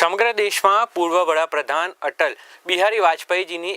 સમગ્ર દેશમાં પૂર્વ વડાપ્રધાન અટલ બિહારી વાજપેયીજીની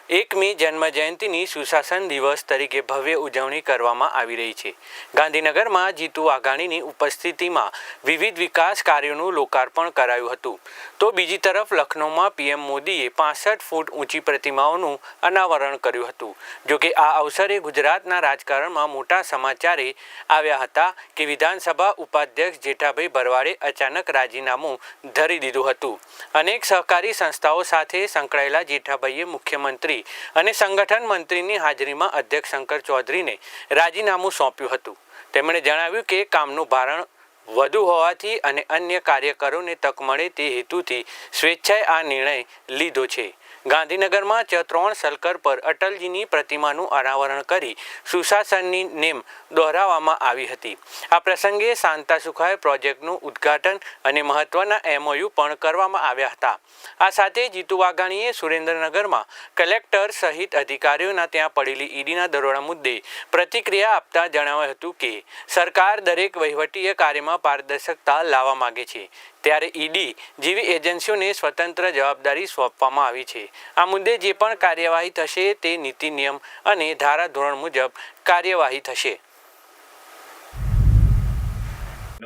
101મી જન્મજયંતિની સુશાસન દિવસ તરીકે ભવ્ય ઉજવણી કરવામાં આવી રહી છે। ગાંધીનગરમાં જીતુ વાઘાણીની ઉપસ્થિતિમાં વિવિધ વિકાસ કાર્યોનું લોકાર્પણ કરાયું હતું, તો બીજી તરફ લખનૌમાં પીએમ મોદીએ 65 ફૂટ ઊંચી પ્રતિમાઓનું અનાવરણ કર્યું હતું। જોકે આ અવસરે ગુજરાતના રાજકારણમાં મોટા સમાચારે આવ્યા હતા કે વિધાનસભા ઉપાધ્યક્ષ જેઠાભાઈ ભરવાડે અચાનક રાજીનામું ધરી દીધું હતું। અનેક સહકારી સંસ્થાઓ સાથે સંકળાયેલા જેઠાભાઈએ મુખ્યમંત્રી અને સંગઠન મંત્રીની હાજરીમાં અધ્યક્ષ શંકર ચૌધરીને રાજીનામું સોંપ્યું હતું। તેમણે જણાવ્યું કે કામનું ભારણ વધુ હોવાથી અને અન્ય કાર્યકરોને તક મળે તે હેતુથી સ્વેચ્છાએ આ નિર્ણય લીધો છે। ગાંધીનગરમાં 3 સલકર પર અટલજીની પ્રતિમાનું અનાવરણ કરી સુશાસનની નેમ દોહરાવવામાં આવી હતી। આ પ્રસંગે શાંતા સુખાય પ્રોજેક્ટનું ઉદ્ઘાટન અને મહત્વના MOU પણ કરવામાં આવ્યા હતા। આ સાથે જીતુ વાઘાણીએ સુરેન્દ્રનગરમાં કલેક્ટર સહિત અધિકારીઓના ત્યાં પડેલી ઈડીના દરોડા મુદ્દે પ્રતિક્રિયા આપતા જણાવ્યું હતું કે સરકાર દરેક વહીવટીય કાર્યમાં પારદર્શકતા લાવવા માંગે છે, ત્યારે ઈડી જેવી એજન્સીઓને સ્વતંત્ર જવાબદારી સોંપવામાં આવી છે। આ મુદ્દે જે પણ કાર્યવાહી થશે તે નીતિ નિયમ અને ધારાધોરણ મુજબ કાર્યવાહી થશે।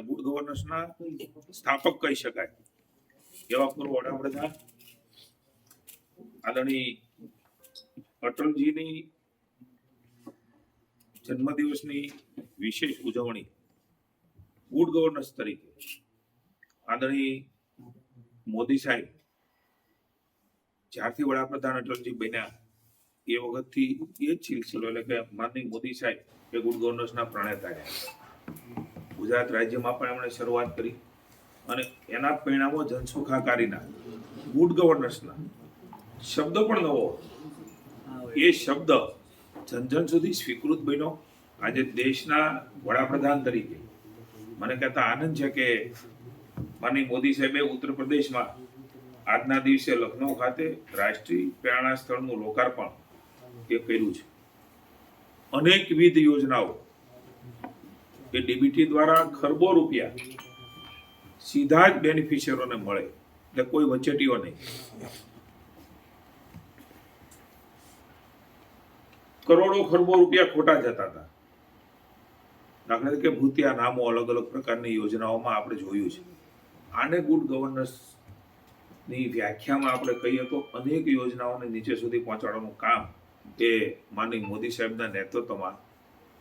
ગુડ ગવર્નન્સના સ્થાપક કહી શકાય એવા પૂર્વ વડાપ્રધાન આદરણીય અટલજીની જન્મદિવસની વિશેષ ઉજવણી ગુડ ગવર્નન્સ તરીકે આદરણીય મોદી સાહેબ જ્યારથી વડાપ્રધાન અટલજી બન્યા એ વખતથી એ જ સિલસિલો એટલે કે માનનીય મોદી સાહેબ એ ગુડ ગવર્નન્સના પ્રણેતા રહ્યા। ગુજરાત રાજ્યમાં પણ એમણે શરૂઆત કરી અને એના પરિણામો જનસુખાકારીના ગુડ ગવર્નન્સના શબ્દ પણ નવો, એ શબ્દ જન સુધી સ્વીકૃત બન્યો। આજે દેશના વડાપ્રધાન તરીકે મને કહેતા આનંદ છે કે માનનીય મોદી સાહેબે ઉત્તર પ્રદેશમાં આજના દિવસે લખનૌ ખાતે રાષ્ટ્રીય પ્રેરણા સ્થળનું લોકાર્પણ એ કર્યું છે। અનેકવિધ યોજનાઓ કે ડીબીટી દ્વારા ખરબો રૂપિયા સીધા જ બેનિફિશિયરોને મળે, એટલે કોઈ વચેટીઓ નહીં। કરોડો ખરબો રૂપિયા ખોટા જતા હતા। દાખલા તરીકે ભૂતિયા નામો અલગ અલગ પ્રકારની યોજનાઓમાં આપણે જોયું છે। આને ગુડ ગવર્નન્સ ની વ્યાખ્યામાં આપણે કહીએ તો અનેક યોજનાઓને નીચે સુધી પહોંચાડવાનું કામ એ માનનીય મોદી સાહેબના નેતૃત્વમાં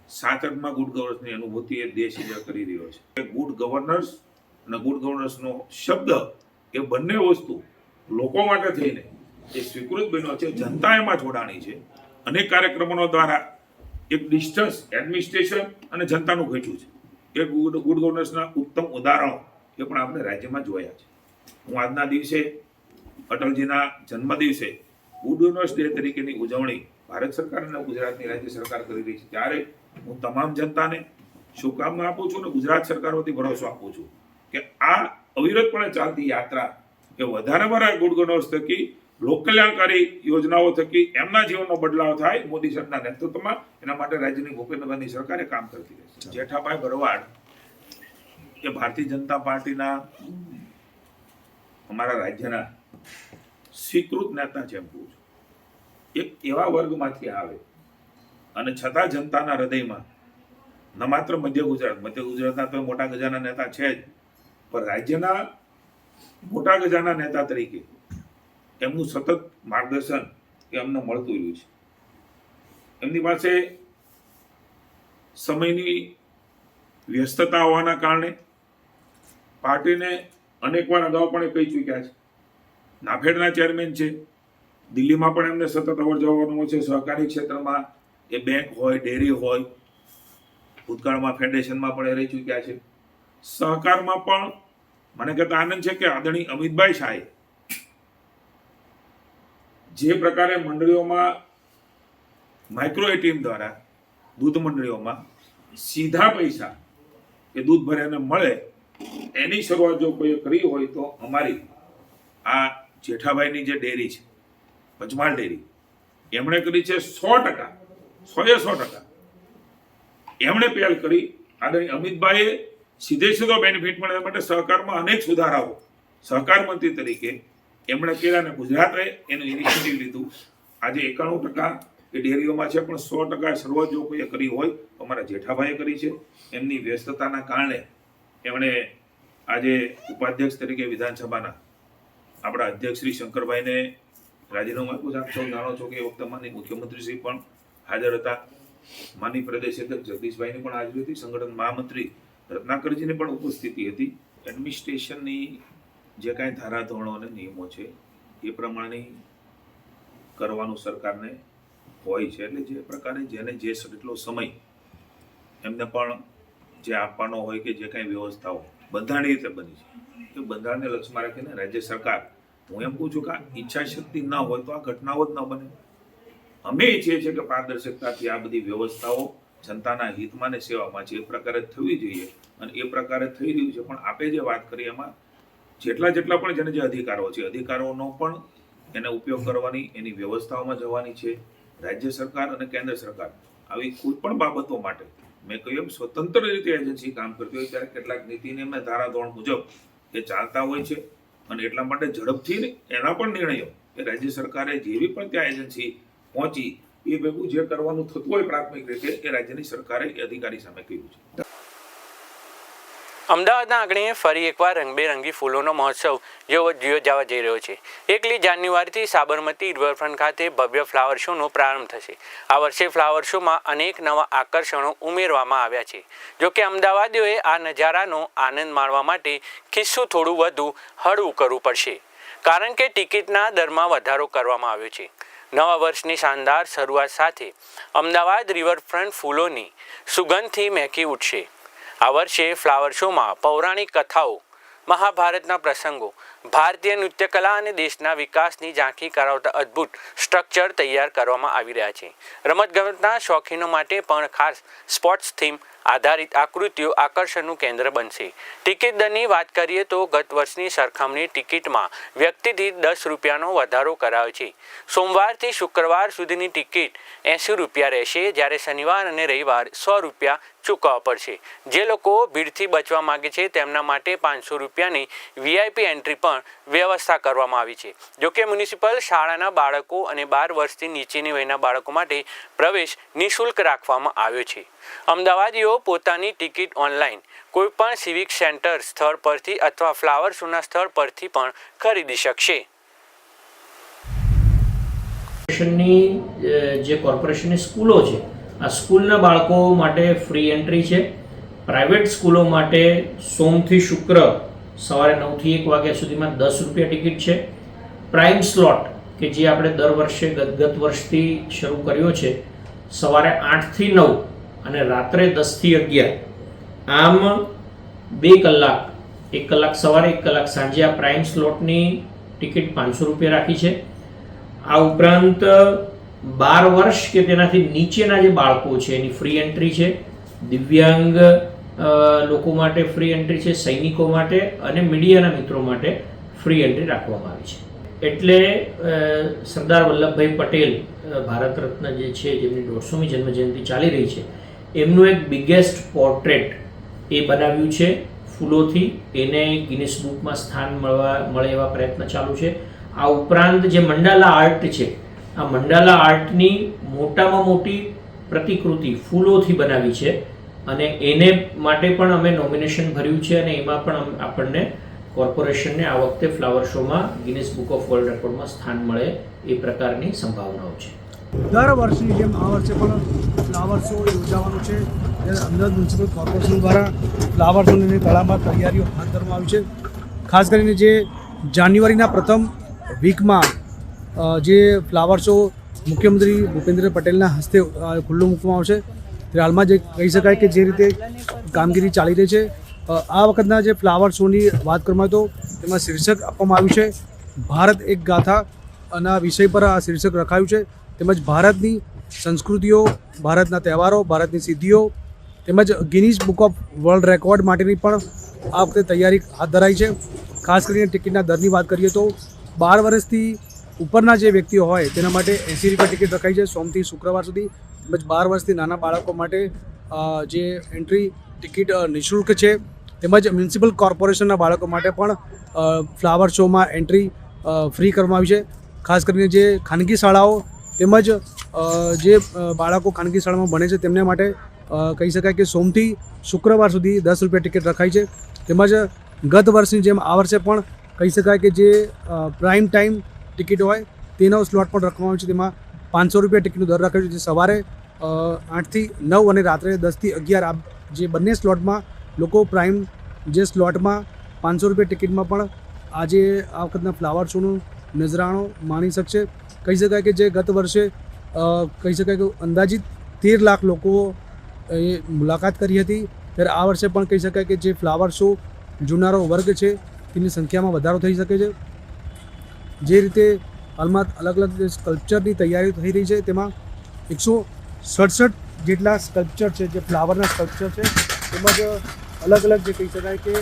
7 ગુડ ગવર્નન્સની અનુભૂતિ એ દેશ કરી રહ્યો છે। ગુડ ગવર્નન્સ અને ગુડ ગવર્નન્સનો શબ્દ એ બંને વસ્તુ લોકો માટે થઈને એ સ્વીકૃત બન્યો છે। જનતા એમાં જોડાણી છે। અનેક કાર્યક્રમો દ્વારા એક ડિસ્ટન્સ એડમિનિસ્ટ્રેશન અને જનતાનું ઘટ્યું છે। એ ગુડ ગવર્નન્સના ઉત્તમ ઉદાહરણો એ પણ આપણે રાજ્યમાં જોયા છે। હું આજના દિવસે અટલજીના જન્મદિવસે ગુડ ગવર્નન્સ ડે તરીકેની ઉજવણી ભારત સરકાર અને ગુજરાતની રાજ્ય સરકાર કરી રહી છે, ત્યારે હું તમામ જનતાને શુભકામના આપું છું અને ગુજરાત સરકાર વતી ભરોસો આપું છું કે આ અવિરતપણે ચાલતી યાત્રા કે વધારે ગુડ ગવર્નન્સ થકી લોકકલ્યાણકારી યોજનાઓ થકી એમના જીવનનો બદલાવ થાય મોદી સાહેબના નેતૃત્વમાં, એના માટે રાજ્યની ભૂપેન્દ્રભાઈની સરકારે કામ કરતી રહેશે। જેઠાભાઈ ભરવાડ એ ભારતીય જનતા પાર્ટીના અમારા રાજ્યના સ્વીકૃત નેતા છે એમ કહું છું। એક એવા વર્ગમાંથી આવે અને છતાં જનતાના હૃદયમાં ન માત્ર મધ્ય ગુજરાતના તો મોટા ગજાના નેતા છે જ, પણ રાજ્યના મોટા ગજાના નેતા તરીકે એમનું સતત માર્ગદર્શન એ અમને મળતું રહ્યું છે। એમની પાસે સમયની વ્યસ્તતા હોવાના કારણે પાર્ટીને અનેકવાર અગાઉ પણ એ કહી ચૂક્યા છે। નાફેડના ચેરમેન છે, દિલ્હીમાં પણ એમને સતત અવર જવાનું છે। સહકારી ક્ષેત્રમાં એ બેંક હોય, ડેરી હોય, ભૂતકાળમાં ફેડરેશનમાં પણ એ રહી ચૂક્યા છે। સહકારમાં પણ મને કહેતા આનંદ છે કે આદરણીય અમિતભાઈ શાહે જે પ્રકારે મંડળીઓમાં માઇક્રો એટીએમ દ્વારા દૂધ મંડળીઓમાં સીધા પૈસા એ દૂધ ભર્યાને મળે, એની શરૂઆત જો કોઈ કરી હોય તો અમારી આ જેઠાભાઈની જે ડેરી છે પંચમહાલ ડેરી, એમણે કરી છે 100% એમણે પહેલ કરી। આદરણીય અમિતભાઈએ સીધો બેનિફિટ મળે માટે સહકારમાં અનેક સુધારાઓ સહકાર મંત્રી તરીકે એમણે કર્યા અને ગુજરાતે એનું ઇનિશિયેટિવ લીધું. આજે 91% એ ડેરીઓમાં છે, પણ 100% શરૂઆત જો કોઈએ કરી હોય તો અમારા જેઠાભાઈએ કરી છે. એમની વ્યસ્તતાના કારણે એમણે આજે ઉપાધ્યક્ષ તરીકે વિધાનસભાના આપણા અધ્યક્ષ શ્રી શંકરભાઈને રાજીનામું આપ્યું છે. આપ સૌ જાણો છો કે એ વખતે માનનીય મુખ્યમંત્રીશ્રી પણ હાજર હતા, માનનીય પ્રદેશ અધ્યક્ષ જગદીશભાઈની પણ હાજરી હતી, સંગઠન મહામંત્રી રત્નાકરજીની પણ ઉપસ્થિતિ હતી. એડમિનિસ્ટ્રેશનની જે કાંઈ ધારાધોરણો અને નિયમો છે એ પ્રમાણે કરવાનું સરકારને હોય છે. એટલે જે પ્રકારે જેને જે એટલો સમય એમને પણ જે આપવાનો હોય કે જે કાંઈ વ્યવસ્થાઓ બંધારણીય રીતે બની છે એ બંધારણને લક્ષ્યમાં રાખીને રાજ્ય સરકાર, હું એમ કહું છું કે આ ઈચ્છા શક્તિ ન હોય તો આ ઘટનાઓ જ ન બને. અમે ઈચ્છીએ છીએ કે પારદર્શકતાથી આ બધી વ્યવસ્થાઓ જનતાના હિતમાં ને સેવામાં છે એ પ્રકારે થવી જોઈએ અને એ પ્રકારે થઈ રહ્યું છે. પણ આપે જે વાત કરી એમાં જેટલા પણ જેને જે અધિકારો છે અધિકારોનો પણ એને ઉપયોગ કરવાની, એની વ્યવસ્થાઓમાં જવાની છે. રાજ્ય સરકાર અને કેન્દ્ર સરકાર આવી કોઈ પણ બાબતો માટે મેં કહ્યું સ્વતંત્ર રીતે એજન્સી કામ કરતી હોય ત્યારે કેટલાક નીતિ નિયમના ધારાધોરણ મુજબ એ ચાલતા હોય છે અને એટલા માટે ઝડપથી એના પણ નિર્ણયો એ રાજ્ય સરકારે જેવી પણ ત્યાં એજન્સી પહોંચી એ ભેગું જે કરવાનું થતું હોય પ્રાથમિક રીતે એ રાજ્યની સરકારે એ અધિકારી સામે કહ્યું છે. અમદાવાદના આંગણે ફરી એકવાર રંગબેરંગી ફૂલોનો મહોત્સવ યોજાવા જઈ રહ્યો છે. 1 જાન્યુઆરીથી સાબરમતી રિવરફ્રન્ટ ખાતે ભવ્ય ફ્લાવર શોનો પ્રારંભ થશે. આ વર્ષે ફ્લાવર શોમાં અનેક નવા આકર્ષણો ઉમેરવામાં આવ્યા છે. જોકે અમદાવાદીઓએ આ નજારાનો આનંદ માણવા માટે ખિસ્સું થોડું વધુ હળવું કરવું પડશે, કારણ કે ટિકિટના દરમાં વધારો કરવામાં આવ્યો છે. નવા વર્ષની શાનદાર શરૂઆત સાથે અમદાવાદ રિવરફ્રન્ટ ફૂલોની સુગંધથી મહેકી ઉઠશે. આ વર્ષે ફ્લાવર શોમાં પૌરાણિક કથાઓ, મહાભારતના પ્રસંગો, ભારતીય નૃત્યકલા અને દેશના વિકાસની ઝાંખી કરાવતા અદ્ભુત સ્ટ્રક્ચર તૈયાર કરવામાં આવી રહ્યા છે. રમતગમતના શોખીનો માટે પણ ખાસ સ્પોર્ટ્સ થીમ આધારિત આકૃતિઓ આકર્ષણનું કેન્દ્ર બનશે. ટિકિટ દરની વાત કરીએ તો ગત વર્ષની સરખામણી ટિકિટમાં વ્યક્તિથી 10 રૂપિયાનો વધારો કરાયો છે. સોમવારથી શુક્રવાર સુધીની ટિકિટ 80 રૂપિયા રહેશે, જ્યારે શનિવાર અને રવિવાર 100 રૂપિયા ચૂકવવા પડશે. જે લોકો ભીડથી બચવા માંગે છે તેમના માટે 500 રૂપિયાની VIP એન્ટ્રી પણ વ્યવસ્થા કરવામાં આવી છે. જોકે મ્યુનિસિપલ શાળાના બાળકો અને 12 વર્ષથી નીચેની વયના બાળકો માટે પ્રવેશ નિઃશુલ્ક રાખવામાં આવ્યો છે. અમદાવાદીઓ પોતાની ટિકિટ ઓનલાઈન કોઈપણ સિવિક સેન્ટર સ્થળ પરથી અથવા ફ્લાવર શોના સ્થળ પરથી પણ ખરીદી શકશે. જે કોર્પોરેશનની સ્કૂલો છે, આ સ્કૂલના બાળકો માટે ફ્રી એન્ટ્રી છે. પ્રાઇવેટ સ્કૂલો માટે સોમથી શુક્ર સવારે 9 થી 1 વાગ્યા સુધીમાં 10 રૂપિયા ટિકિટ છે. પ્રાઇમ સ્લોટ કે જે આપણે દર વર્ષે ગત વર્ષથી શરૂ કર્યો છે, સવારે 8 થી 9 અને રાત્રે 10 થી 11, આમ 2 કલાક, 1 કલાક સવારે 1 કલાક સાંજે આ પ્રાઇમ સ્લોટની ટિકિટ 500 રૂપિયા રાખી છે. આ ઉપરાંત 12 વર્ષ કે તેનાથી નીચેના જે બાળકો છે એની ફ્રી એન્ટ્રી છે. દિવ્યાંગ લોકો માટે ફ્રી એન્ટ્રી છે, સૈનિકો માટે અને મીડિયાના મિત્રો માટે ફ્રી એન્ટ્રી રાખવામાં આવી છે. એટલે સરદાર વલ્લભભાઈ પટેલ ભારત રત્ન જે છે, જેમની 150મી જન્મજયંતિ ચાલી રહી છે, એમનું એક બિગેસ્ટ પોર્ટ્રેટ એ બનાવ્યું છે ફૂલોથી. એને ગિનિસ બુકમાં સ્થાન મળે એવા પ્રયત્ન ચાલુ છે. આ ઉપરાંત જે મંડાલા આર્ટ છે, આ મંડાલા આર્ટની મોટામાં મોટી પ્રતિકૃતિ ફૂલોથી બનાવી છે અને એને માટે પણ અમે નોમિનેશન ભર્યું છે અને એમાં પણ આપણને કોર્પોરેશનને આ વખતે ફ્લાવર શોમાં ગિનિસ બુક ઓફ વર્લ્ડ રેકોર્ડમાં સ્થાન મળે એ પ્રકારની સંભાવનાઓ છે. દર વર્ષની જેમ આ વર્ષે પણ ફ્લાવર શો યોજાવાનો છે. અમદાવાદ મ્યુનિસિપલ કોર્પોરેશન દ્વારા ફ્લાવર શોની તડામાર તૈયારીઓ હાથ ધરવામાં આવી છે. ખાસ કરીને જે જાન્યુઆરીના પ્રથમ વીકમાં જે ફ્લાવર શો મુખ્યમંત્રી ભૂપેન્દ્ર પટેલના હસ્તે ખુલ્લો મૂકવામાં આવશે. ત્યારે હાલમાં જે કહી શકાય કે જે રીતે કામગીરી ચાલી રહી છે, આ વખતના જે ફ્લાવર શોની વાત કરવામાં આવે તો તેમાં શીર્ષક આપવામાં આવ્યું છે ભારત એક ગાથા, અને આ વિષય પર આ શીર્ષક રખાયું છે. તેમજ ભારતની સંસ્કૃતિઓ, ભારતના તહેવારો, ભારતની સિદ્ધિઓ તેમજ Guinness book of world record માટેની પણ આ વખતે તૈયારી હાથ ધરાઈ છે. ખાસ કરીને ટિકિટના દરની વાત કરીએ તો 12 વર્ષથી ઉપરના જે વ્યક્તિઓ હોય તેના માટે 80 રૂપિયા ટિકિટ રખાઈ છે સોમથી શુક્રવાર સુધી. તેમજ 12 વર્ષથી નાના બાળકો માટે જે એન્ટ્રી ટિકિટ નિઃશુલ્ક છે. તેમજ મ્યુનિસિપલ કોર્પોરેશનના બાળકો માટે પણ ફ્લાવર શોમાં એન્ટ્રી ફ્રી કરવામાં આવી છે. ખાસ કરીને જે ખાનગી શાળાઓ તેમજ જે બાળકો ખાનગી શાળામાં ભણે છે તેમને માટે કહી શકાય કે સોમથી શુક્રવાર સુધી 10 રૂપિયા ટિકિટ રખાઈ છે. તેમજ ગત વર્ષની જેમ આ વર્ષે પણ કહી શકાય કે જે પ્રાઇમ ટાઈમ ટિકિટ હોય તેનો સ્લોટ પણ રાખવામાં આવ્યો છે. તેમાં 500 રૂપિયા ટિકિટનો દર રાખ્યો છે. જે સવારે 8 થી 9 અને રાત્રે 10 થી 11 આ જે બંને સ્લોટમાં લોકો પ્રાઇમ જે સ્લોટમાં 500 રૂપિયા ટિકિટમાં પણ આજે આ વખતના ફ્લાવર શોનું નજરાણો માણી શકશે. કહી શકાય કે જે ગત વર્ષે કહી શકાય કે અંદાજિત 13 લાખ લોકો એ મુલાકાત કરી હતી, ત્યારે આ વર્ષે પણ કહી શકાય કે જે ફ્લાવર શો જોનારો વર્ગ છે તેની સંખ્યામાં વધારો થઈ શકે છે. જે રીતે હાલમાં અલગ અલગ સ્કલ્પચરની તૈયારીઓ થઈ રહી છે, તેમાં 167 જેટલા સ્કલ્પચર છે જે ફ્લાવરના સ્કલ્પચર છે. તેમજ અલગ અલગ જે કહી શકાય કે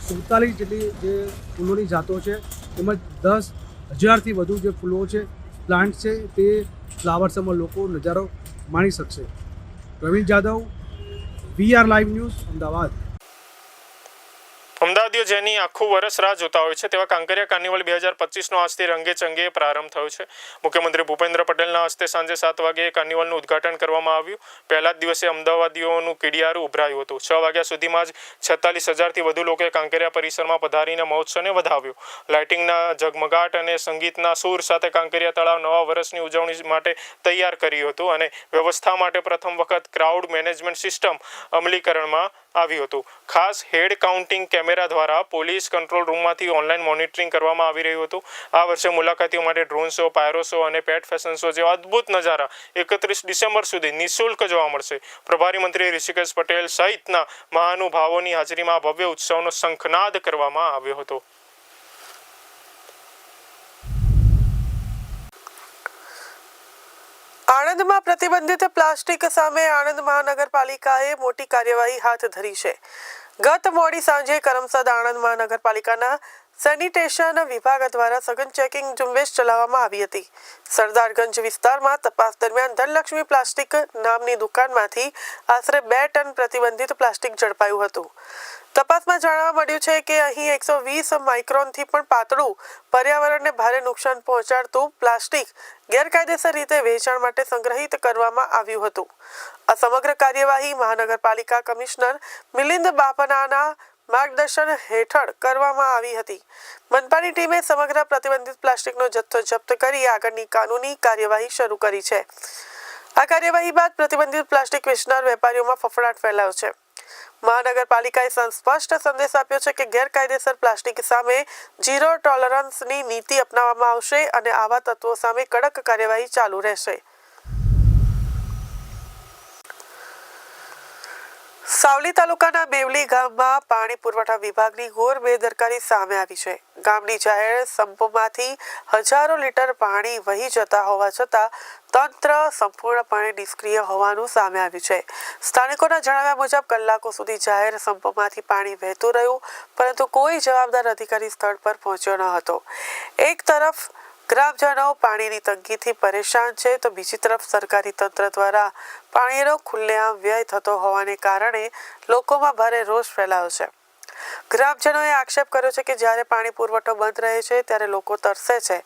47 જેટલી જે ફૂલોની જાતો છે, તેમજ 10,000થી વધુ જે ફૂલો છે, પ્લાન્ટ છે, તે ફ્લાવર શોમાં લોકો નજારો માણી શકશે. Pravin Jadav, VR live news, Ahmedabad. અમદાવાદીઓ જેની આખું વર્ષ રાહ જોતા હોય છે તેવા કાંકરિયા કાર્નિવલ 2025નો આજથી રંગે ચંગે પ્રારંભ થયો છે. મુખ્યમંત્રી ભૂપેન્દ્ર પટેલના હસ્તે સાંજે 7 વાગ્યે કાર્નિવલનું ઉદ્ઘાટન કરવામાં આવ્યું. પહેલા જ દિવસે અમદાવાદીઓનું કીડિયારું ઉભરાયું હતું. 6 વાગ્યા સુધીમાં જ 46,000થી વધુ લોકોએ કાંકરિયા પરિસરમાં પધારીને મહોત્સવને વધાવ્યો. લાઇટિંગના ઝગમગાટ અને સંગીતના સૂર સાથે કાંકરિયા તળાવ નવા વર્ષની ઉજવણી માટે તૈયાર કર્યું હતું અને વ્યવસ્થા માટે પ્રથમ વખત ક્રાઉડ મેનેજમેન્ટ સિસ્ટમ અમલીકરણમાં આવ્યું હતું. ખાસ હેડ કાઉન્ટિંગ કેમેરા દ્વારા પોલીસ કંટ્રોલ રૂમમાંથી ઓનલાઈન મોનિટરિંગ કરવામાં આવી રહ્યું હતું. આ વર્ષે મુલાકાતીઓ માટે ડ્રોન શો, પાયરો શો અને પેટ ફેશન શો જેવા અદ્ભુત નજારા 31 ડિસેમ્બર સુધી નિઃશુલ્ક જોવા મળશે. પ્રભારી મંત્રી ઋષિકેશ પટેલ સહિતના મહાનુભાવોની હાજરીમાં ભવ્ય ઉત્સવનો શંખનાદ કરવામાં આવ્યો હતો. આણંદમાં પ્રતિબંધિત પ્લાસ્ટિક સામે આણંદ મહાનગરપાલિકાએ મોટી કાર્યવાહી હાથ ધરી છે. ગત મોડી સાંજે કરમસદ આણંદ મહાનગરપાલિકાના સેનિટેશન વિભાગ દ્વારા સઘન ચેકિંગ ઝુંબેશ ચલાવવામાં આવી હતી. સરદારગંજ વિસ્તારમાં તપાસ દરમિયાન ધનલક્ષ્મી પ્લાસ્ટિક નામની દુકાનમાંથી આશરે 2 ટન પ્રતિબંધિત પ્લાસ્ટિક ઝડપાયું હતું. તપાસમાં જાણવા મળ્યું છે કે અહીં 120 માઇક્રોનથી પણ પાતળું, પર્યાવરણને ભારે નુકસાન પહોંચાડતું પ્લાસ્ટિક ગેરકાયદેસર રીતે વેચાણ માટે સંગ્રહિત કરવામાં આવ્યું હતું. આ સમગ્ર કાર્યવાહી મહાનગરપાલિકા કમિશનર મિલિંદ બાપનાના માર્ગદર્શન હેઠળ કરવામાં આવી હતી. મનપાની ટીમે સમગ્ર પ્રતિબંધિત પ્લાસ્ટિકનો જથ્થો જપ્ત કરી આગળની કાનૂની કાર્યવાહી શરૂ કરી છે. આ કાર્યવાહી બાદ પ્રતિબંધિત પ્લાસ્ટિક વેચનાર વેપારીઓમાં ફફડાટ ફેલાયો છે. મહાનગરપાલિકાએ સ્પષ્ટ સંદેશ આપ્યો છે કે ગેરકાયદેસર પ્લાસ્ટિક સામે ઝીરો ટોલરન્સની નીતિ અપનાવવામાં આવશે અને આવા તત્વો સામે કડક કાર્યવાહી ચાલુ રહેશે. સાવલી તાલુકાના બેવલી ગામમાં પાણી પુરવઠા વિભાગની ઘોર બેદરકારી સામે આવી છે. ગામની જાહેર સંપમાંથી હજારો લીટર પાણી વહી જતા હોવા છતાં તંત્ર સંપૂર્ણપણે નિષ્ક્રિય હોવાનું સામે આવ્યું છે. સ્થાનિકોના જણાવ્યા મુજબ કલાકો સુધી જાહેર સંપમાંથી પાણી વહેતું રહ્યું, પરંતુ કોઈ જવાબદાર અધિકારી સ્થળ પર પહોંચ્યો ન હતો. એક તરફ ગ્રામજનો પાણીની તંગીથી પરેશાન છે, તો બીજી તરફ સરકારી તંત્ર દ્વારા પાણીનો ખુલ્લેઆમ વ્યય થતો હોવાને કારણે લોકોમાં ભારે રોષ ફેલાયો છે. ગ્રામજનોએ આક્ષેપ કર્યો છે કે જ્યારે પાણી પુરવઠો બંધ રહે છે ત્યારે લોકો તરસે છે,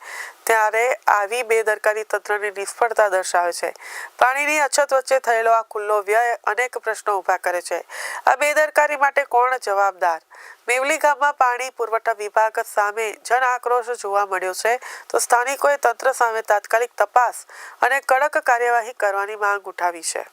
ત્યારે આવી બેદરકારી તંત્રની નિષ્ફળતા દર્શાવે છે. પાણીની અછત વચ્ચે થયેલો આ ખુલ્લો વ્યય અનેક પ્રશ્નો ઊભા કરે છે. આ બેદરકારી માટે કોણ જવાબદાર? બેવલી ગામમાં પાણી પુરવઠા વિભાગ સામે જન આક્રોશ જોવા મળ્યો છે, તો સ્થાનિકોએ તંત્ર સામે તાત્કાલિક તપાસ અને કડક કાર્યવાહી કરવાની માંગ ઉઠાવી છે.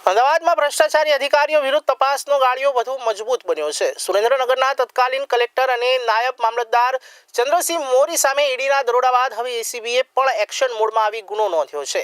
અમદાવાદમાં ભ્રષ્ટાચારી અધિકારીઓ વિરુદ્ધ તપાસનો ગાળિયો વધુ મજબૂત બન્યો છે. સુરેન્દ્રનગરના તત્કાલીન કલેક્ટર અને નાયબ મામલતદાર ચંદ્રસિંહ મોરી સામે ઈડીના દરોડા બાદ હવે એસીબીએ પણ એક્શન મોડમાં આવી ગુનો નોંધ્યો છે.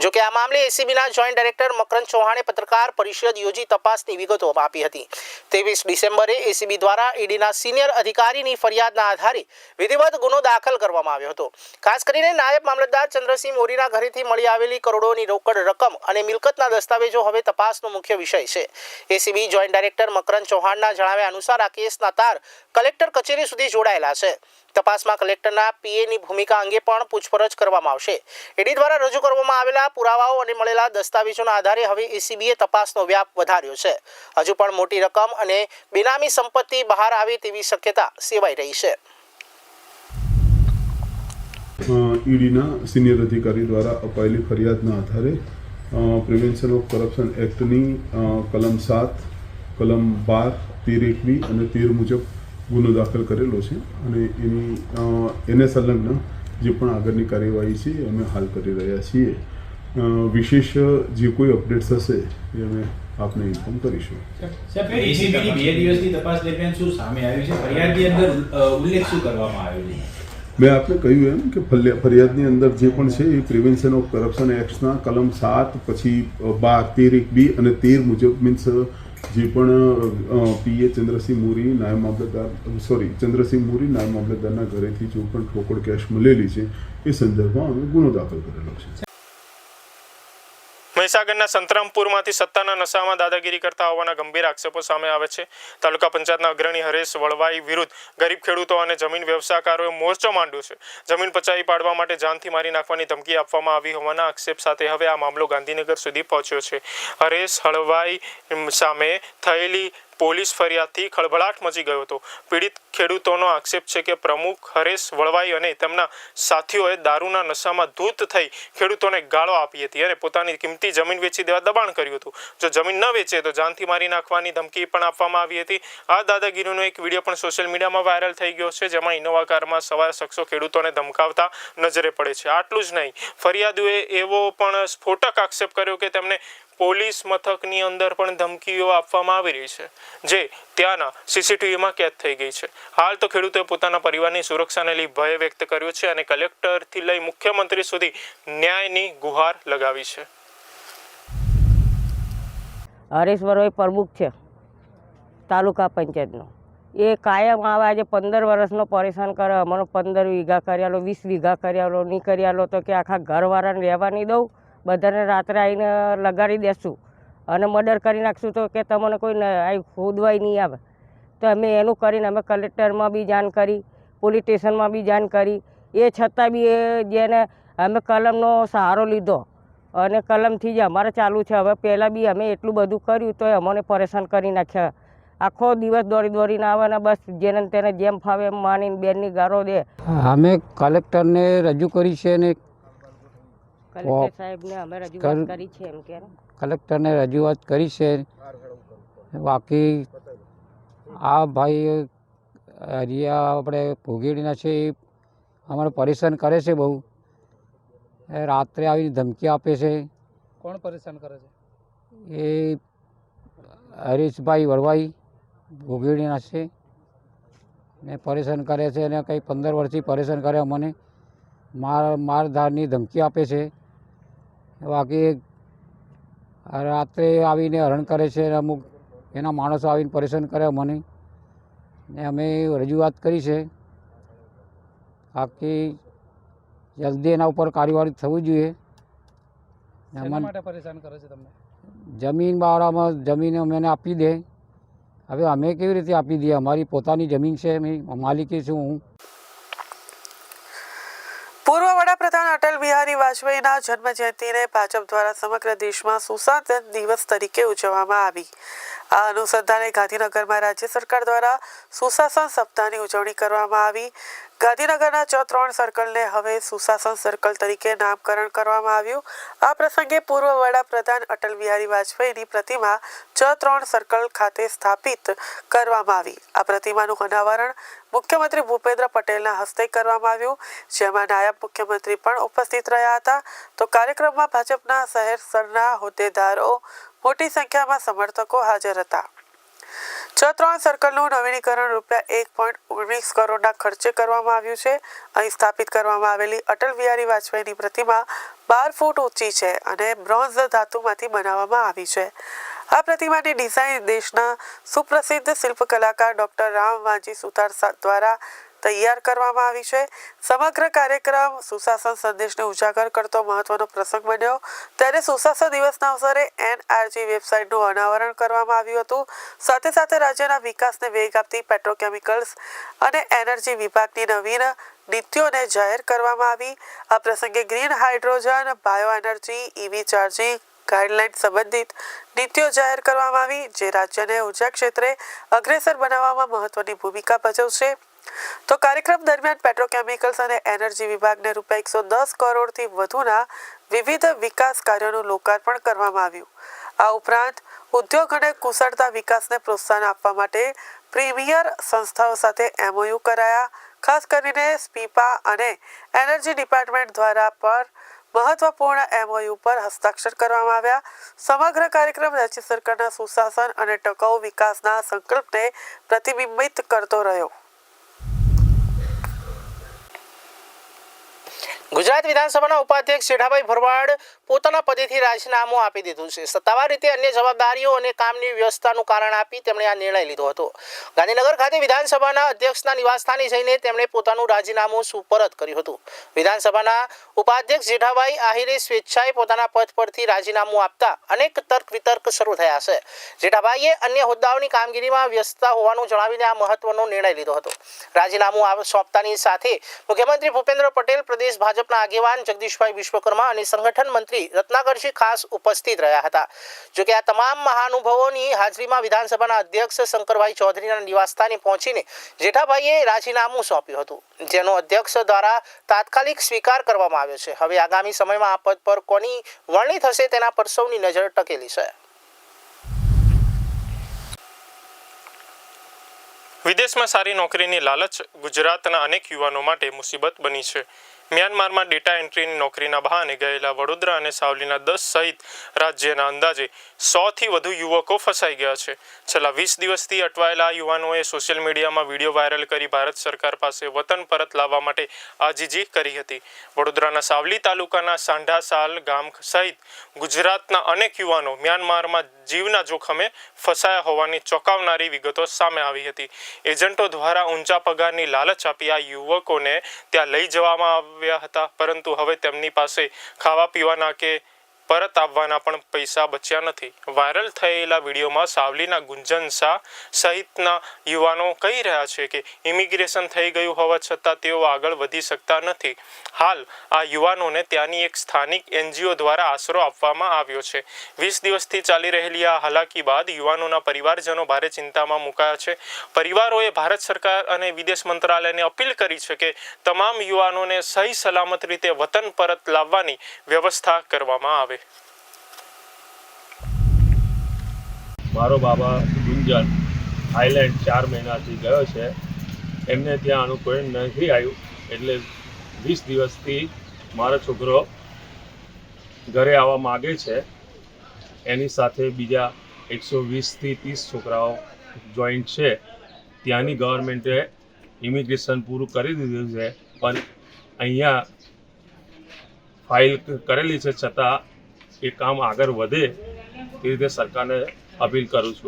જોકે આ મામલે એસીબીના જોઈન્ટ ડાયરેક્ટર મકરંદ ચૌહાણે પત્રકાર પરિષદ યોજી તપાસની વિગતો આપી હતી. 23 ડિસેમ્બરે એસીબી દ્વારા ઈડીના સિનિયર અધિકારીની ફરિયાદના આધારે વિધિવત ગુનો દાખલ કરવામાં આવ્યો હતો. ખાસ કરીને નાયબ મામલતદાર ચંદ્રસિંહ મોરીના ઘરેથી મળી આવેલી કરોડોની રોકડ રકમ અને મિલકતના દસ્તાવેજો હવે હવે તપાસનો મુખ્ય વિષય છે. એસીબી જોઈન્ટ ડાયરેક્ટર મકરંદ ચૌહાણના જણાવ્યા અનુસાર આ કેસના તાર કલેક્ટર કચેરી સુધી જોડાયેલા છે. તપાસમાં કલેક્ટરના પીએની ભૂમિકા અંગે પણ પૂછપરછ કરવામાં આવશે. ઈડી દ્વારા રજૂ કરવામાં આવેલા પુરાવાઓ અને મળેલા દસ્તાવેજોના આધારે હવે એસીબીએ તપાસનો વ્યાપ વધાર્યો છે. હજુ પણ મોટી રકમ અને બેનામી સંપત્તિ બહાર આવે તેવી શક્યતા સેવાઈ રહી છે. ઈડીના સિનિયર અધિકારી દ્વારા અપાયેલી ફરિયાદના આધારે પ્રિવેન્શન ઓફ કરપ્શન એક્ટની કલમ 7, કલમ 12, 13(1)(b) અને 13 મુજબ ગુનો દાખલ કરેલો છે અને એને સંલગ્ન જે પણ આગળની કાર્યવાહી છે એ અમે હાલ કરી રહ્યા છીએ. વિશેષ જે કોઈ અપડેટ્સ હશે એ અમે આપને ઇન્ફોર્મ કરીશું. સાહેબ, એસીબીની 2 દિવસની તપાસ દરમિયાન શું સામે આવ્યું છે? ફરિયાદની અંદર ઉલ્લેખ શું કરવામાં આવ્યો છે? મેં આપને કહ્યું એમ કે ફરિયાદની અંદર જે પણ છે એ પ્રિવેન્શન ઓફ કરપ્શન એક્ટના કલમ 7, પછી 12, 13(1)(b) અને 13 મુજબ મીન્સ જે પણ પીએ ચંદ્રસિંહ મોરી નાયબ મામલતદારના ઘરેથી જો પણ રોકડ કેશ મળેલી છે એ સંદર્ભમાં અમે ગુનો દાખલ કરેલો છે. મહીસાગરના સંતરામપુરમાંથી સત્તાના નશામાં દાદાગીરી કરતા હોવાના ગંભીર આક્ષેપો સામે આવે છે. તાલુકા પંચાયતના અગ્રણી હરેશ વળવાઈ વિરુદ્ધ ગરીબ ખેડૂતો અને જમીન વ્યવસાયકારોએ મોરચો માંડ્યો છે. જમીન પચાવી પાડવા માટે જાનથી મારી નાખવાની ધમકી આપવામાં આવી હોવાના આક્ષેપ સાથે હવે આ મામલો ગાંધીનગર સુધી પહોંચ્યો છે. હરેશ હળવાઈ સામે થયેલી પોલીસ ફરિયાદથી ખળભળાટ મચી ગયો હતો. પીડિત ખેડૂતોનો આક્ષેપ છે કે પ્રમુખ હરેશ વળવાઈ અને તેમના સાથીઓએ દારૂના નશામાં ધૂત થઈ ખેડૂતોને ગાળો આપી હતી અને પોતાની કિંમતી જમીન વેચી દેવા દબાણ કર્યું હતું. જો જમીન ન વેચે તો જાનથી મારી નાખવાની ધમકી પણ આપવામાં આવી હતી. આ દાદાગીરીનો એક વિડીયો પણ સોશિયલ મીડિયામાં વાયરલ થઈ ગયો છે, જેમાં ઇનોવા કારમાં સવાર શખ્સો ખેડૂતોને ધમકાવતા નજરે પડે છે. આટલું જ નહીં, ફરિયાદીઓએ એવો પણ સ્ફોટક આક્ષેપ કર્યો કે તેમને પોલીસ મથકની અંદર પણ ધમકીઓ આપવામાં આવી રહી છે, જે ત્યાંના સીસીટીવીમાં કેદ થઈ ગઈ છે. હાલ તો ખેડૂતોએ પોતાના પરિવારની સુરક્ષાને લઈ ભય વ્યક્ત કર્યો છે અને કલેક્ટરથી લઈ મુખ્યમંત્રી સુધી ન્યાયની ગુહાર લગાવી છે. હરેશ વળવાઈ પ્રમુખ છે તાલુકા પંચાયતનો. એ કાયમ આવે આજે 15 વર્ષનો પરેશાન કરે. અમારો 15 વીઘા કર્યાલો, 20 વીઘા કર્યાલો, નહીં કર્યાલો તો કે આખા ઘરવાળાને રહેવા નહીં દઉં, બધાને રાત્રે આવીને લગાડી દેશું અને મર્ડર કરી નાખશું તો કે તમને કોઈ આવી ખોદવાય નહીં આવે. તો અમે એનું કરીને અમે કલેક્ટરમાં બી જાણ કરી, પોલીસ સ્ટેશનમાં બી જાણ કરી. એ છતાં બી એ જેને અમે કલમનો સહારો લીધો અને કલમથી જ અમારે ચાલુ છે. હવે પહેલાં બી અમે એટલું બધું કર્યું તો અમને પરેશાન કરી નાખ્યા. આખો દિવસ દોડીને આવે ને બસ જેને તેને જેમ ફાવે એમ માનીને બેનની ગારો દે. અમે કલેક્ટરને રજૂ કરી છે ને કલેક્ટર સાહેબને અમે રજૂઆત કરી છે એમ કે કલેક્ટરને રજૂઆત કરી છે. બાકી આ ભાઈ હરિયા આપણે ભોગેડીના છે એ અમારે પરેશાન કરે છે બહુ. રાત્રે આવીને ધમકી આપે છે. કોણ પરેશાન કરે છે? એ હરીશભાઈ વળવાઈ ભોગેડીના છે ને પરેશાન કરે છે અને કંઈ 15 વર્ષથી પરેશાન કરે. અમને મારધારની ધમકી આપે છે. બાકી રાત્રે આવીને હરણ કરે છે. અમુક એના માણસો આવીને પરેશાન કરે અમને ને અમે રજૂઆત કરી છે. બાકી જલ્દી એના ઉપર કાર્યવાહી થવી જોઈએ. શેના માટે પરેશાન કરે છે તમને? જમીન બારામાં જમીન અમને આપી દે. હવે અમે કેવી રીતે આપી દઈએ? અમારી પોતાની જમીન છે, માલિકી છું હું. પૂર્વ વડાપ્રધાન અટલ બિહારી વાજપેયીના જન્મજયંતિને ભાજપ દ્વારા સમગ્ર દેશમાં સુશાસન દિવસ તરીકે ઉજવવામાં આવી. આ અનુસંધાને ગાંધીનગરમાં રાજ્ય સરકાર દ્વારા સુશાસન સપ્તાહની ઉજવણી કરવામાં આવી. ગાંધીનગરના J3 સર્કલને હવે સુશાસન સર્કલ તરીકે નામકરણ કરવામાં આવ્યું. આ પ્રસંગે પૂર્વ વડાપ્રધાન અટલ બિહારી વાજપેયીની પ્રતિમા J3 સર્કલ ખાતે સ્થાપિત કરવામાં આવી. આ પ્રતિમાનું અનાવરણ મુખ્યમંત્રી ભૂપેન્દ્ર પટેલના હસ્તે કરવામાં આવ્યું, જેમાં નાયબ મુખ્યમંત્રી પણ ઉપસ્થિત રહ્યા હતા. તો કાર્યક્રમમાં ભાજપના શહેર સ્તરના હોદ્દેદારો, મોટી સંખ્યામાં સમર્થકો હાજર હતા. J3 સર્કલનું નવીનીકરણ ₹1.19 કરોડના ખર્ચે કરવામાં આવ્યું છે. અહીં સ્થાપિત કરવામાં આવેલી અટલ બિહારી વાજપેયીની પ્રતિમા 12 ફૂટ ઊંચી છે અને બ્રોન્ઝ ધાતુમાંથી બનાવવામાં આવી છે. આ પ્રતિમાની ડિઝાઇન દેશના સુપ્રસિદ્ધ શિલ્પ કલાકાર ડૉક્ટર રામ વાજી સુતાર દ્વારા તૈયાર કરવામાં આવી છે. સમગ્ર કાર્યક્રમ સુશાસન સંદેશને ઉજાગર કરતો મહત્વનો પ્રસંગ બન્યો. ત્યારે સુશાસન દિવસના અવસરે NRG વેબસાઇટનું અનાવરણ કરવામાં આવ્યું હતું. સાથે સાથે રાજ્યના વિકાસને વેગ આપતી પેટ્રોકેમિકલ્સ અને એનર્જી વિભાગની નવીન નીતિઓને જાહેર કરવામાં આવી. આ પ્રસંગે green hydrogen, bio energy, EV charging guideline સંબંધિત નીતિઓ જાહેર કરવામાં આવી, જે રાજ્યને ઉર્જા ક્ષેત્રે અગ્રેસર બનાવવામાં મહત્વની ભૂમિકા ભજવશે. તો કાર્યક્રમ દરમિયાન પેટ્રોકેમિકલ્સ અને એનર્જી વિભાગને ₹110 કરોડથી વધુના વિવિધ વિકાસ કાર્યોનું લોકાર્પણ કરવામાં આવ્યું. આ ઉપરાંત ઉદ્યોગ અને કુશળતા વિકાસને પ્રોત્સાહન આપવા માટે પ્રીમિયર સંસ્થાઓ સાથે MOU કરાયા. ખાસ કરીને સ્પીપા અને એનર્જી ડિપાર્ટમેન્ટ દ્વારા પર મહત્વપૂર્ણ MOU પર હસ્તાક્ષર કરવામાં આવ્યા. સમગ્ર કાર્યક્રમ રાજ્ય સરકારના સુશાસન અને ટકાઉ વિકાસના સંકલ્પને પ્રતિબિંબિત કરતો રહ્યો. ગુજરાત વિધાનસભાના ઉપાધ્યક્ષ જેઠાભાઈ ભરવાડ પોતાના પદેથી રાજીનામું આપી દીધું છે. સત્તાવાર રીતે અન્ય જવાબદારીઓ અને કામની વ્યવસ્થાનું કારણ આપી તેમણે આ નિર્ણય લીધો હતો. ગાંધીનગર ખાતે વિધાનસભાના અધ્યક્ષના નિવાસસ્થાને જઈને તેમણે પોતાનું રાજીનામું સુપરત કર્યું હતું. વિધાનસભાના ઉપાધ્યક્ષ જેઠાભાઈ આહિરે સ્વેચ્છાએ પોતાના પદ પરથી રાજીનામું આપતા અનેક તર્ક વિતર્ક શરૂ થયા છે. જેઠાભાઈએ અન્ય હોદ્દાઓની કામગીરીમાં વ્યસ્તતા હોવાનું જણાવીને આ મહત્વનો નિર્ણય લીધો હતો. રાજીનામું સોંપતાની સાથે મુખ્યમંત્રી ભૂપેન્દ્ર પટેલ, પ્રદેશ ભાજપના આગેવાન જગદીશભાઈ વિશ્વકર્મા અને સંગઠન મંત્રી રત્નાકરજી ખાસ ઉપસ્થિત રહ્યા હતા. જોકે આ તમામ મહાનુભાવોની હાજરીમાં વિધાનસભાના અધ્યક્ષ શંકરભાઈ ચૌધરીના નિવાસસ્થાને પહોંચીને જેઠાભાઈએ રાજીનામું સોંપ્યું હતું, જેનો અધ્યક્ષ દ્વારા તાત્કાલિક સ્વીકાર કરવામાં આવ્યો છે. હવે આગામી સમયમાં આ પદ પર કોની વરણી થશે તેના પર સૌની નજર ટકેલી છે. વિદેશમાં સારી નોકરીની લાલચ ગુજરાતના અનેક યુવાનો માટે મુસીબત બની છે. મ્યાનમારમાં ડેટા એન્ટ્રીની નોકરીના બહાને ગયેલા વડોદરા અને સાવલીના 10 સહિત રાજ્યના અંદાજે 100થી વધુ યુવકો ફસાઈ ગયા છે. છેલ્લા 20 દિવસથી અટવાયેલા યુવાનોએ સોશિયલ મીડિયામાં વિડીયો વાયરલ કરી ભારત સરકાર પાસે વતન પરત લાવવા માટે આજીજી કરી હતી. વડોદરાના સાવલી તાલુકાના સાંઢાસાલ ગામ સહિત ગુજરાતના અનેક યુવાનો મ્યાનમારમાં જીવના જોખમે ફસાયા હોવાની ચોંકાવનારી વિગતો સામે આવી હતી. એજન્ટો દ્વારા ઊંચા પગારની લાલચ આપી આ યુવકોને ત્યાં લઈ જવામાં આવ્યા હતા, પરંતુ હવે તેમની પાસે ખાવા પીવાના કે પરત આવવાના પણ પૈસા બચ્યા નથી. વાયરલ થયેલા વિડીયોમાં સાવલીના ગુંજન શાહ સહિતના યુવાનો કહી રહ્યા છે કે ઇમિગ્રેશન થઈ ગયું હોવા છતાં તેઓ આગળ વધી શકતા નથી. હાલ આ યુવાનોને ત્યાંની એક સ્થાનિક NGO દ્વારા આશરો આપવામાં આવ્યો છે. 20 દિવસથી ચાલી રહેલી આ હાલાકી બાદ યુવાનોના પરિવારજનો ભારે ચિંતામાં મુકાયા છે. પરિવારોએ ભારત સરકાર અને વિદેશ મંત્રાલયને અપીલ કરી છે કે તમામ યુવાનોને સહી સલામત રીતે વતન પરત લાવવાની વ્યવસ્થા કરવામાં આવે. મારો બાબા ગુંજન થાઈલેન્ડ 4 મહિનાથી ગયો છે. એમને ત્યાં અનુકૂળ નથી આવ્યું, એટલે 20 દિવસથી મારો છોકરો ઘરે આવવા માગે છે. એની સાથે બીજા 120થી 30 છોકરાઓ જોઈન્ટ છે. ત્યાંની ગવર્મેન્ટે ઇમિગ્રેશન પૂરું કરી દીધું છે, પણ અહીંયા ફાઇલ કરેલી છે, છતાં એ કામ આગળ વધે તે રીતે સરકારને અપીલ કરું છું.